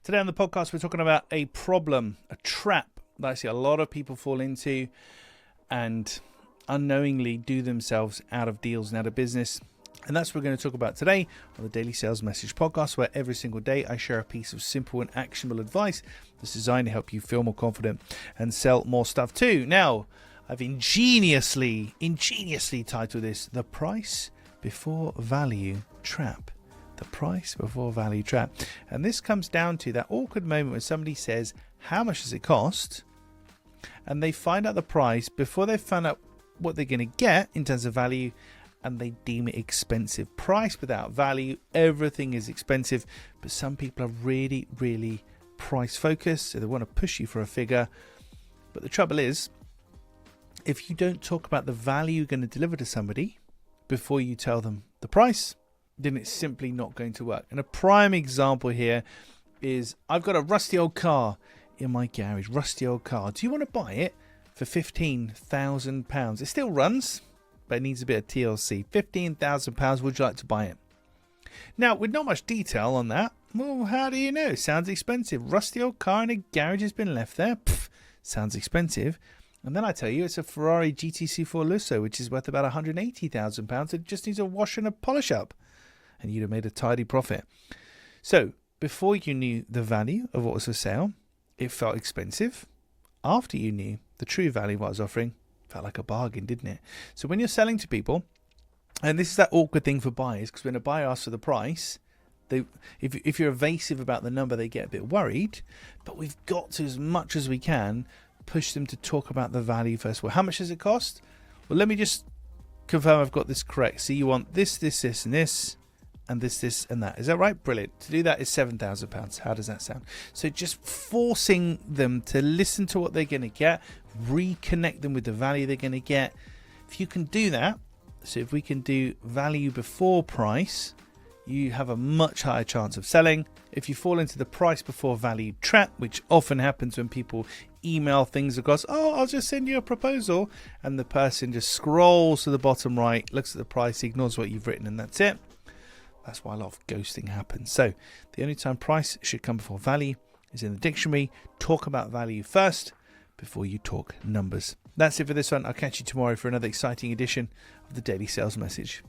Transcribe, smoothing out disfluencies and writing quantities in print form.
Today on the podcast, we're talking about a problem, a trap that I see a lot of people fall into and unknowingly do themselves out of deals and out of business. And that's what we're going to talk about today on the Daily Sales Message podcast, where every single day I share a piece of simple and actionable advice that's designed to help you feel more confident and sell more stuff too. Now, I've ingeniously titled this The Price Before Value Trap. The price before value trap. And this comes down to that awkward moment when somebody says, how much does it cost? And they find out the price before they find out what they're going to get in terms of value, and they deem it expensive. Price without value, everything is expensive. But some people are really price focused, so they want to push you for a figure. But the trouble is, if you don't talk about the value you're going to deliver to somebody before you tell them the price, then it's simply not going to work. And a prime example here is, I've got a rusty old car in my garage. Rusty old car. Do you want to buy it for £15,000? It still runs, but it needs a bit of TLC. £15,000. Would you like to buy it? Now, with not much detail on that, well, how do you know? Sounds expensive. Rusty old car in a garage has been left there. Sounds expensive. And then I tell you, it's a Ferrari GT4 Lusso, which is worth about £180,000. It just needs a wash and a polish up, and you'd have made a tidy profit. So before you knew the value of what was for sale, it felt expensive. After you knew the true value of what I was offering, it felt like a bargain, didn't it? So when you're selling to people, and this is that awkward thing for buyers, because when a buyer asks for the price, if you're evasive about the number, they get a bit worried. But we've got to, as much as we can, push them to talk about the value first. Well, how much does it cost? Well, let me just confirm I've got this correct. So you want this, and this, and this, and that. Is that right? Brilliant. To do that is £7,000. How does that sound? So just forcing them to listen to what they're going to get, reconnect them with the value they're going to get. If you can do that, so if we can do value before price, you have a much higher chance of selling. If you fall into the price before value trap, which often happens when people email things across, I'll just send you a proposal, and the person just scrolls to the bottom right, looks at the price, ignores what you've written, and that's it. That's why a lot of ghosting happens. So the only time price should come before value is in the dictionary. Talk about value first before you talk numbers. That's it for this one. I'll catch you tomorrow for another exciting edition of the Daily Sales Message.